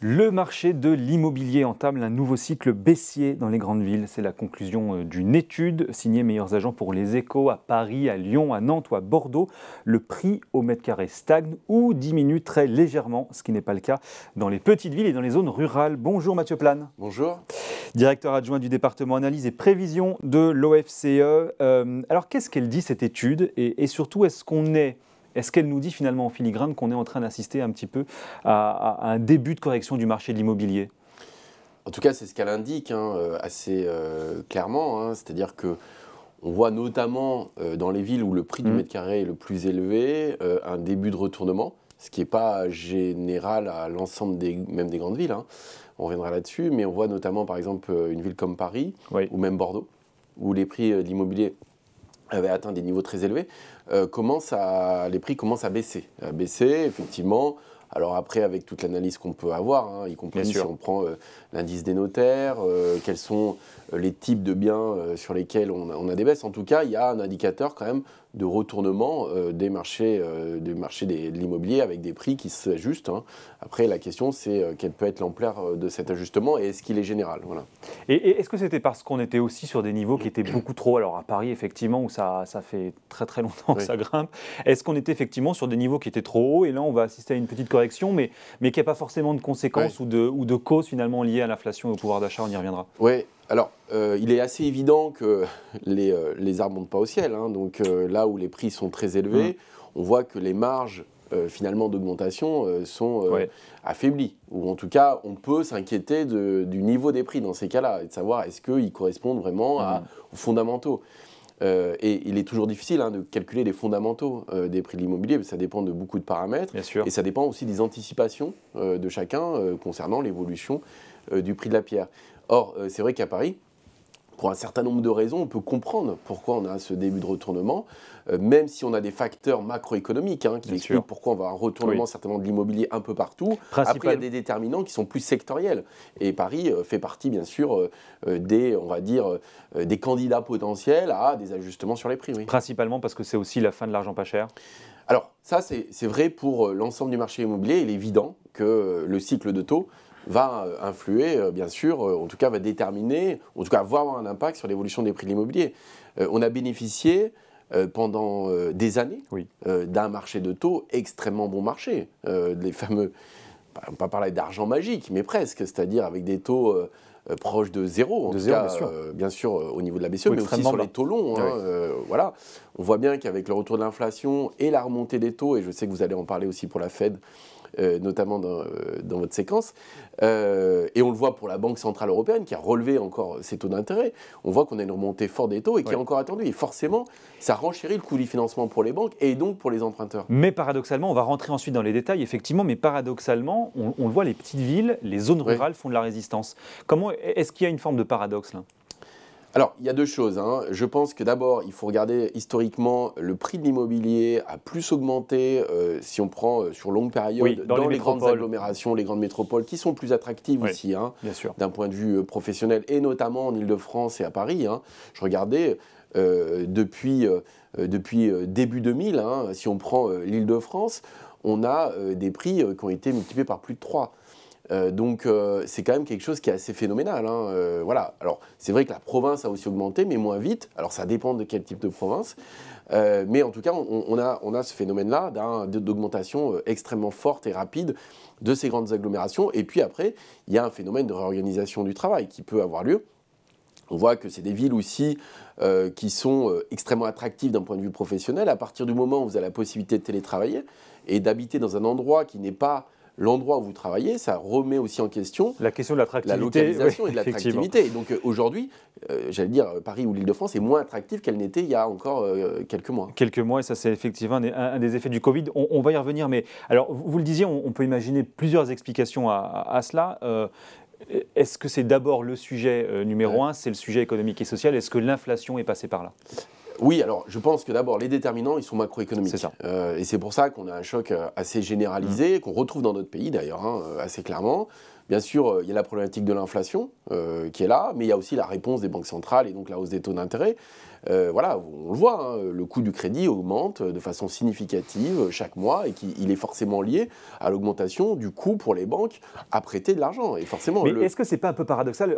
Le marché de l'immobilier entame un nouveau cycle baissier dans les grandes villes. C'est la conclusion d'une étude signée Meilleurs Agents pour les Échos à Paris, à Lyon, à Nantes ou à Bordeaux. Le prix au mètre carré stagne ou diminue très légèrement, ce qui n'est pas le cas dans les petites villes et dans les zones rurales. Bonjour Mathieu Plane. Bonjour. Directeur adjoint du département analyse et prévision de l'OFCE. Alors qu'est-ce qu'elle dit cette étude et surtout est-ce qu'elle nous dit finalement en filigrane qu'on est en train d'assister un petit peu à un début de correction du marché de l'immobilier ? En tout cas, c'est ce qu'elle indique assez clairement. C'est-à-dire qu'on voit notamment dans les villes où le prix du mètre carré est le plus élevé, un début de retournement, ce qui n'est pas général à l'ensemble même des grandes villes. On reviendra là-dessus, mais on voit notamment par exemple une ville comme Paris ou même Bordeaux, où les prix de l'immobilier avaient atteint des niveaux très élevés, les prix commencent à baisser. Effectivement. Alors après, avec toute l'analyse qu'on peut avoir, y compris si on prend l'indice des notaires, quels sont les types de biens sur lesquels on a des baisses. En tout cas, il y a un indicateur quand même de retournement des marchés de l'immobilier avec des prix qui s'ajustent. Après, la question, c'est quelle peut être l'ampleur de cet ajustement et est-ce qu'il est général. Voilà. Et est-ce que c'était parce qu'on était aussi sur des niveaux qui étaient beaucoup trop, alors à Paris, effectivement, où ça fait très très longtemps que ça grimpe, est-ce qu'on était effectivement sur des niveaux qui étaient trop hauts et là, on va assister à une petite correction, mais qui n'a pas forcément de conséquences ou de causes finalement liées à l'inflation et au pouvoir d'achat, on y reviendra. Oui, alors il est assez évident que les arbres ne montent pas au ciel. Donc là où les prix sont très élevés, on voit que les marges finalement d'augmentation sont affaiblies. Ou en tout cas, on peut s'inquiéter du niveau des prix dans ces cas-là et de savoir est-ce qu'ils correspondent vraiment aux fondamentaux. Et il est toujours difficile de calculer les fondamentaux des prix de l'immobilier, parce que ça dépend de beaucoup de paramètres, et ça dépend aussi des anticipations de chacun concernant l'évolution du prix de la pierre. Or, c'est vrai qu'à Paris, pour un certain nombre de raisons, on peut comprendre pourquoi on a ce début de retournement, même si on a des facteurs macroéconomiques qui expliquent pourquoi on va avoir un retournement certainement de l'immobilier un peu partout. Après, il y a des déterminants qui sont plus sectoriels. Et Paris fait partie, bien sûr, des candidats potentiels à des ajustements sur les prix. Oui. Principalement parce que c'est aussi la fin de l'argent pas cher. Alors, ça, c'est vrai pour l'ensemble du marché immobilier. Il est évident que le cycle de taux va influer, bien sûr, en tout cas va déterminer, en tout cas va avoir un impact sur l'évolution des prix de l'immobilier. On a bénéficié pendant des années d'un marché de taux extrêmement bon marché. Les fameux, on ne va pas parler d'argent magique, mais presque, c'est-à-dire avec des taux proches de zéro, bien sûr au niveau de la BCE, mais aussi sur les taux longs. Voilà. On voit bien qu'avec le retour de l'inflation et la remontée des taux, et je sais que vous allez en parler aussi pour la Fed, notamment dans votre séquence. Et on le voit pour la Banque Centrale Européenne qui a relevé encore ses taux d'intérêt. On voit qu'on a une remontée forte des taux et qui est encore attendue. Et forcément, ça renchérit le coût du financement pour les banques et donc pour les emprunteurs. Mais paradoxalement, on va rentrer ensuite dans les détails, effectivement, mais paradoxalement, on le voit, les petites villes, les zones rurales font de la résistance. Est-ce qu'il y a une forme de paradoxe là ? Alors, il y a deux choses. Je pense que d'abord, il faut regarder historiquement, le prix de l'immobilier a plus augmenté si on prend sur longue période dans les grandes agglomérations, les grandes métropoles qui sont plus attractives aussi, d'un point de vue professionnel, et notamment en Ile-de-France et à Paris. Je regardais depuis début 2000, si on prend l'Île-de-France, on a des prix qui ont été multipliés par plus de 3. Donc c'est quand même quelque chose qui est assez phénoménal. Voilà. Alors c'est vrai que la province a aussi augmenté, mais moins vite. Alors ça dépend de quel type de province. Mais en tout cas, on a ce phénomène-là d'augmentation extrêmement forte et rapide de ces grandes agglomérations. Et puis après, il y a un phénomène de réorganisation du travail qui peut avoir lieu. On voit que c'est des villes aussi qui sont extrêmement attractives d'un point de vue professionnel. À partir du moment où vous avez la possibilité de télétravailler et d'habiter dans un endroit qui n'est pas l'endroit où vous travaillez, ça remet aussi en question la question de l'attractivité, la localisation et de l'attractivité. Et donc aujourd'hui, j'allais dire, Paris ou l'Île-de-France est moins attractive qu'elle n'était il y a encore quelques mois. Quelques mois, et ça c'est effectivement un des effets du Covid. On va y revenir, mais alors vous le disiez, on peut imaginer plusieurs explications à cela. Est-ce que c'est d'abord le sujet numéro un, c'est le sujet économique et social? Est-ce que l'inflation est passée par là? Oui, alors je pense que d'abord les déterminants, ils sont macroéconomiques. C'est ça. Et c'est pour ça qu'on a un choc assez généralisé, qu'on retrouve dans notre pays d'ailleurs, assez clairement. Bien sûr, il y a la problématique de l'inflation qui est là, mais il y a aussi la réponse des banques centrales et donc la hausse des taux d'intérêt. voilà, on le voit, hein, le coût du crédit augmente de façon significative chaque mois et qu'il est forcément lié à l'augmentation du coût pour les banques à prêter de l'argent. Et forcément, mais est-ce que c'est pas un peu paradoxal,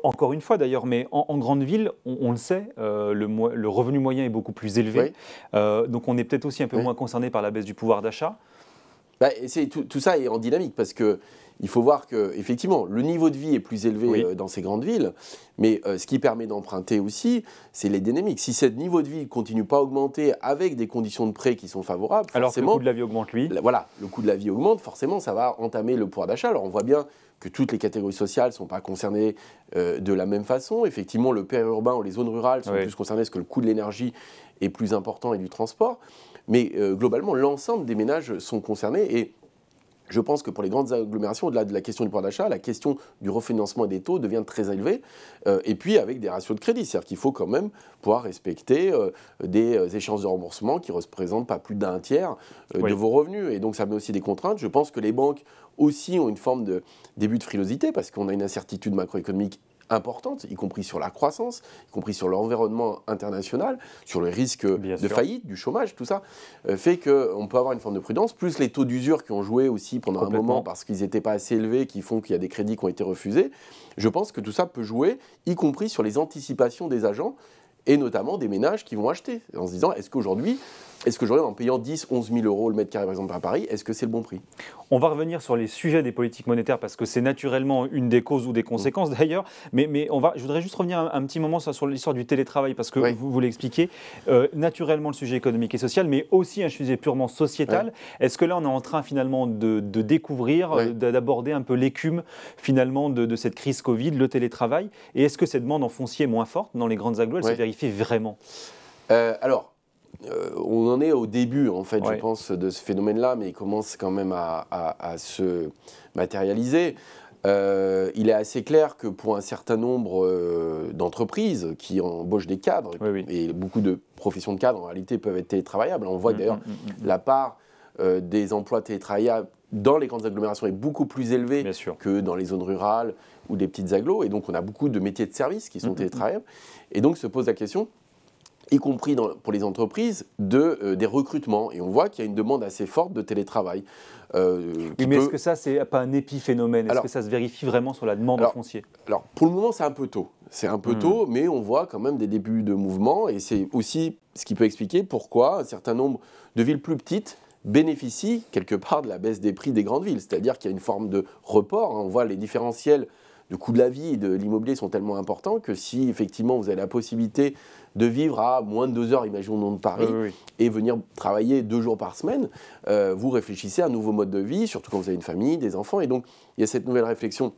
encore une fois d'ailleurs, mais en grande ville, on le sait, le revenu moyen est beaucoup plus élevé, donc on est peut-être aussi un peu moins concerné par la baisse du pouvoir d'achat. Bah, tout ça est en dynamique parce qu'il faut voir qu'effectivement, le niveau de vie est plus élevé dans ces grandes villes, mais ce qui permet d'emprunter aussi, c'est les dynamiques. Si ce niveau de vie ne continue pas à augmenter avec des conditions de prêt qui sont favorables, alors que le coût de la vie augmente, lui. Voilà, le coût de la vie augmente, forcément, ça va entamer le pouvoir d'achat. Alors on voit bien que toutes les catégories sociales ne sont pas concernées de la même façon. Effectivement, le périurbain ou les zones rurales sont plus concernées parce que le coût de l'énergie est plus important et du transport. Mais globalement, l'ensemble des ménages sont concernés et je pense que pour les grandes agglomérations, au-delà de la question du pouvoir d'achat, la question du refinancement et des taux devient très élevée. Et puis avec des ratios de crédit, c'est-à-dire qu'il faut quand même pouvoir respecter des échéances de remboursement qui ne représentent pas plus d'un tiers de vos revenus. Et donc ça met aussi des contraintes. Je pense que les banques aussi ont une forme de début de frilosité parce qu'on a une incertitude macroéconomique importante, y compris sur la croissance, y compris sur l'environnement international, sur le risque de faillite, du chômage, tout ça, fait qu'on peut avoir une forme de prudence, plus les taux d'usure qui ont joué aussi pendant un moment parce qu'ils n'étaient pas assez élevés, qui font qu'il y a des crédits qui ont été refusés. Je pense que tout ça peut jouer, y compris sur les anticipations des agents, et notamment des ménages qui vont acheter, en se disant, est-ce qu'aujourd'hui, en payant 10, 11 000 euros le mètre carré, par exemple, à Paris, est-ce que c'est le bon prix ? On va revenir sur les sujets des politiques monétaires parce que c'est naturellement une des causes ou des conséquences d'ailleurs. Mais je voudrais juste revenir un petit moment sur l'histoire du télétravail parce que vous l'expliquez. Naturellement, le sujet économique et social, mais aussi un sujet purement sociétal. Est-ce que là, on est en train finalement de découvrir, d'aborder un peu l'écume finalement de cette crise Covid, le télétravail ? Et est-ce que cette demande en foncier est moins forte dans les grandes agglos ? Elle se vérifie vraiment ? On en est au début, en fait, je pense, de ce phénomène-là, mais il commence quand même à se matérialiser. Il est assez clair que pour un certain nombre d'entreprises qui embauchent des cadres, et beaucoup de professions de cadres, en réalité, peuvent être télétravaillables. On voit d'ailleurs la part des emplois télétravaillables dans les grandes agglomérations est beaucoup plus élevée que dans les zones rurales ou des petites agglos. Et donc, on a beaucoup de métiers de service qui sont télétravaillables. Et donc, se pose la question, y compris pour les entreprises, des recrutements. Et on voit qu'il y a une demande assez forte de télétravail. Mais est-ce que ça, c'est pas un épiphénomène ? Est-ce que ça se vérifie vraiment sur la demande en foncier ? Alors, pour le moment, c'est un peu tôt. C'est un peu tôt, mais on voit quand même des débuts de mouvement. Et c'est aussi ce qui peut expliquer pourquoi un certain nombre de villes plus petites bénéficient quelque part de la baisse des prix des grandes villes. C'est-à-dire qu'il y a une forme de report. On voit les différentiels de coût de la vie et de l'immobilier sont tellement importants que si effectivement vous avez la possibilité de vivre à moins de 2 heures, imaginons de Paris, et venir travailler 2 jours par semaine, vous réfléchissez à un nouveau mode de vie, surtout quand vous avez une famille, des enfants. Et donc, il y a cette nouvelle réflexion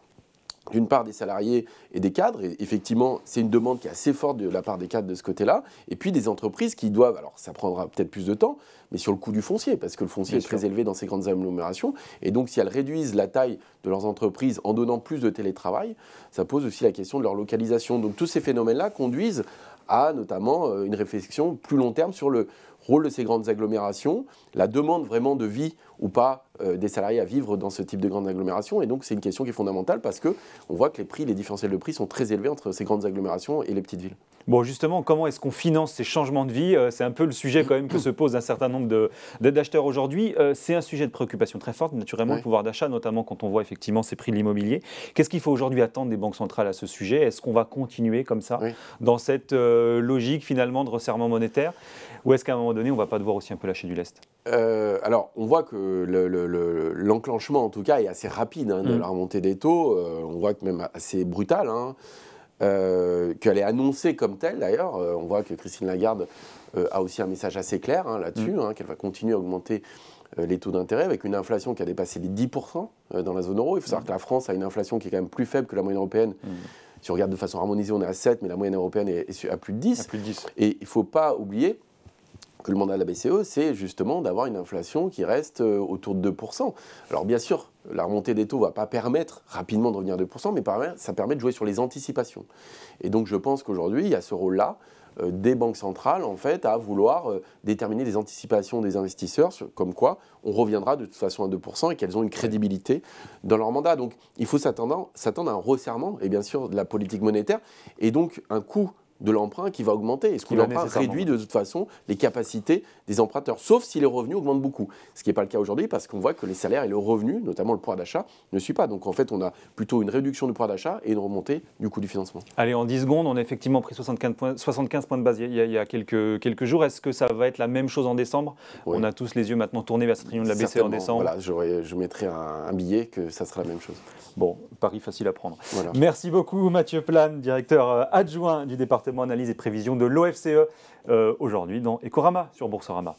d'une part des salariés et des cadres, et effectivement, c'est une demande qui est assez forte de la part des cadres de ce côté-là, et puis des entreprises qui doivent, alors ça prendra peut-être plus de temps, mais sur le coût du foncier, parce que le foncier est très élevé dans ces grandes agglomérations, et donc si elles réduisent la taille de leurs entreprises en donnant plus de télétravail, ça pose aussi la question de leur localisation. Donc tous ces phénomènes-là conduisent à notamment une réflexion plus long terme sur le rôle de ces grandes agglomérations, la demande vraiment de vie ou pas des salariés à vivre dans ce type de grandes agglomérations. Et donc c'est une question qui est fondamentale parce qu'on voit que les différentiels de prix sont très élevés entre ces grandes agglomérations et les petites villes. Bon, justement, comment est-ce qu'on finance ces changements de vie ? C'est un peu le sujet quand même que se pose un certain nombre d'acheteurs aujourd'hui. C'est un sujet de préoccupation très forte, naturellement, le pouvoir d'achat, notamment quand on voit effectivement ces prix de l'immobilier. Qu'est-ce qu'il faut aujourd'hui attendre des banques centrales à ce sujet ? Est-ce qu'on va continuer comme ça, dans cette logique finalement de resserrement monétaire ? Ou est-ce qu'à un moment donné, on ne va pas devoir aussi un peu lâcher du lest ? Alors, on voit que l'enclenchement, en tout cas, est assez rapide de la remontée des taux. On voit que même assez brutal, qu'elle est annoncée comme telle, d'ailleurs. On voit que Christine Lagarde a aussi un message assez clair là-dessus, qu'elle va continuer à augmenter les taux d'intérêt avec une inflation qui a dépassé les 10% dans la zone euro. Il faut savoir que la France a une inflation qui est quand même plus faible que la moyenne européenne. Si on regarde de façon harmonisée, on est à 7, mais la moyenne européenne est à plus de 10. Et il ne faut pas oublier que le mandat de la BCE, c'est justement d'avoir une inflation qui reste autour de 2%. Alors bien sûr, la remontée des taux ne va pas permettre rapidement de revenir à 2%, mais ça permet de jouer sur les anticipations. Et donc je pense qu'aujourd'hui, il y a ce rôle-là des banques centrales, en fait, à vouloir déterminer les anticipations des investisseurs, comme quoi on reviendra de toute façon à 2% et qu'elles ont une crédibilité dans leur mandat. Donc il faut s'attendre à un resserrement, et bien sûr de la politique monétaire, et donc un coût de l'emprunt qui va augmenter. Et ce coût d'emprunt réduit de toute façon les capacités des emprunteurs, sauf si les revenus augmentent beaucoup. Ce qui n'est pas le cas aujourd'hui parce qu'on voit que les salaires et le revenu, notamment le pouvoir d'achat, ne suivent pas. Donc en fait, on a plutôt une réduction du pouvoir d'achat et une remontée du coût du financement. Allez, en 10 secondes, on a effectivement pris 75 points de base il y a quelques jours. Est-ce que ça va être la même chose en décembre? Oui. On a tous les yeux maintenant tournés vers cette réunion de la BCE en décembre. Voilà, je mettrai un billet que ça sera la même chose. Bon, pari facile à prendre. Voilà. Merci beaucoup Mathieu Plane, directeur adjoint du département analyse et prévision de l'OFCE, aujourd'hui dans Ecorama sur Boursorama.